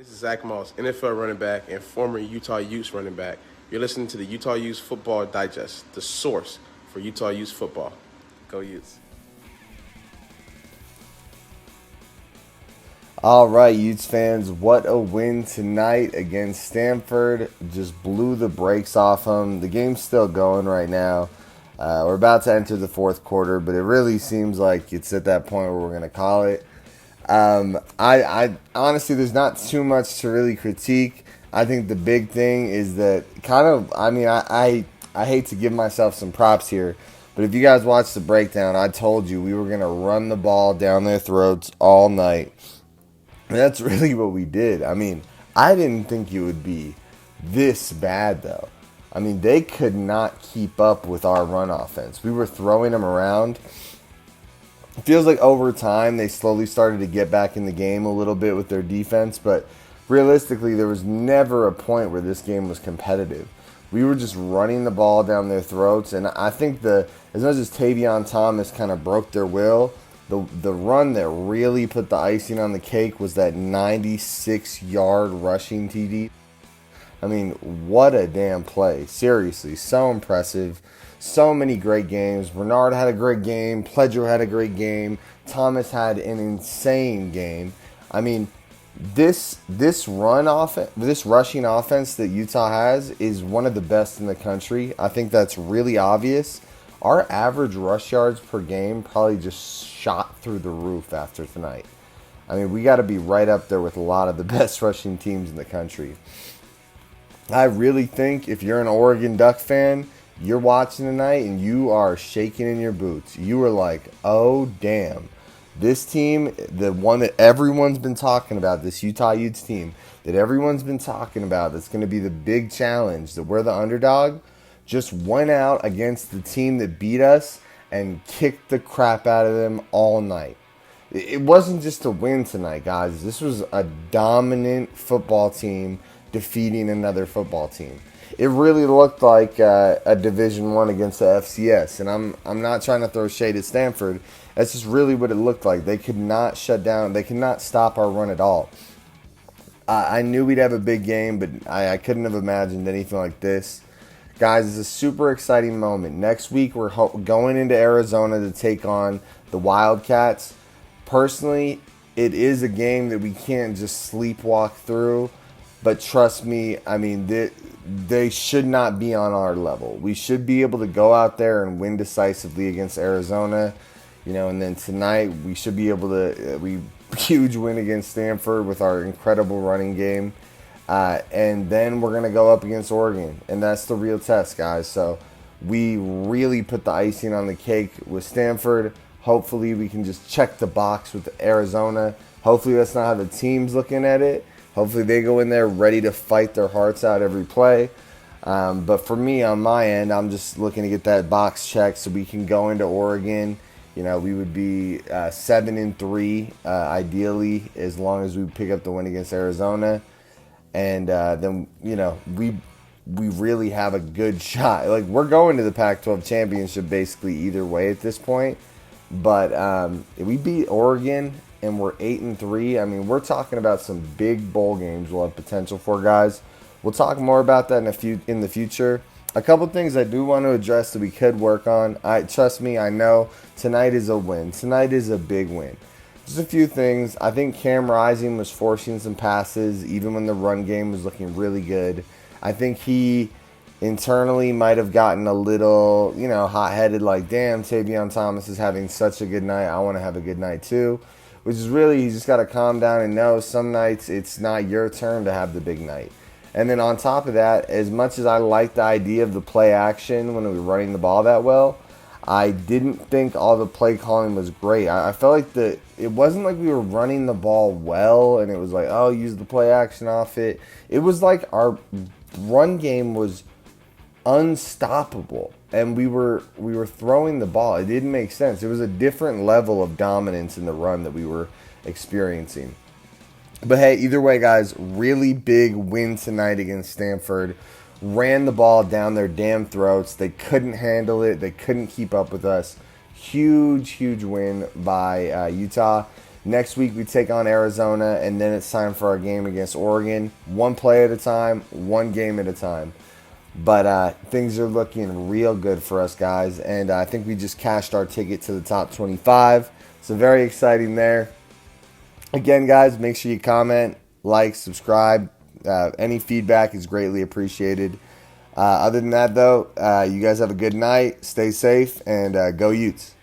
This is Zach Moss, NFL running back and former Utah Utes running back. You're listening to the Utah Utes Football Digest, the source for Utah Utes football. Go Utes. All right, Utes fans, what a win tonight against Stanford. Just blew the brakes off them. The game's still going right now. We're about to enter the fourth quarter, but it really seems like it's at that point where we're going to call it. I honestly, there's not too much to really critique. I think the big thing is that I hate to give myself some props here, but if you guys watched the breakdown, I told you we were going to run the ball down their throats all night. And that's really what we did. I didn't think it would be this bad, though. They could not keep up with our run offense. We were throwing them around. It feels like over time they slowly started to get back in the game a little bit with their defense, but realistically there was never a point where this game was competitive. We were just running the ball down their throats, and I think as much as Tavion Thomas kind of broke their will, the run that really put the icing on the cake was that 96-yard rushing TD. What a damn play. Seriously, so impressive. So many great games. Bernard had a great game. Pledger had a great game. Thomas had an insane game. This rushing offense that Utah has is one of the best in the country. I think that's really obvious. Our average rush yards per game probably just shot through the roof after tonight. We got to be right up there with a lot of the best rushing teams in the country. I really think if you're an Oregon Duck fan, you're watching tonight and you are shaking in your boots. You are like, oh, damn. This team, the one that everyone's been talking about, this Utah Utes team that everyone's been talking about, that's going to be the big challenge, that we're the underdog, just went out against the team that beat us and kicked the crap out of them all night. It wasn't just a win tonight, guys. This was a dominant football team defeating another football team. It really looked like a Division I against the FCS, and I'm not trying to throw shade at Stanford. That's just really what it looked like. They could not shut down. They could not stop our run at all. I knew we'd have a big game, but I couldn't have imagined anything like this. Guys, it's a super exciting moment. Next week, we're going into Arizona to take on the Wildcats. Personally, it is a game that we can't just sleepwalk through. But trust me, they should not be on our level. We should be able to go out there and win decisively against Arizona. And then tonight we should be able to huge win against Stanford with our incredible running game. And then we're going to go up against Oregon. And that's the real test, guys. So we really put the icing on the cake with Stanford. Hopefully we can just check the box with Arizona. Hopefully that's not how the team's looking at it. Hopefully they go in there ready to fight their hearts out every play. But for me, on my end, I'm just looking to get that box checked so we can go into Oregon. We would be 7-3 ideally, as long as we pick up the win against Arizona. And then, we really have a good shot. Like, we're going to the Pac-12 championship basically either way at this point. But if we beat Oregon and we're 8-3, we're talking about some big bowl games we'll have potential for, guys. We'll talk more about that in the future. A couple things I do want to address that we could work on. Trust me, I know tonight is a win. Tonight is a big win. Just a few things. I think Cam Rising was forcing some passes even when the run game was looking really good. I think he internally might have gotten a little, hot-headed, like, damn, Tavion Thomas is having such a good night. I want to have a good night too. Which is really, you just got to calm down and know some nights it's not your turn to have the big night. And then on top of that, as much as I like the idea of the play action when we were running the ball that well, I didn't think all the play calling was great. I felt like it wasn't like we were running the ball well and it was like, oh, use the play action off it. It was like our run game was unstoppable and we were throwing the ball. It didn't make sense. It was a different level of dominance in the run that we were experiencing. But hey, either way, guys, really big win tonight against Stanford. Ran the ball down their damn throats. They couldn't handle it. They couldn't keep up with us. Huge, huge win by Utah. Next week we take on Arizona, and then it's time for our game against Oregon. One play at a time, one game at a time. But things are looking real good for us, guys, and I think we just cashed our ticket to the top 25. So very exciting there. Again, guys, make sure you comment, like, subscribe. Any feedback is greatly appreciated. Other than that, though, you guys have a good night. Stay safe, and go Utes.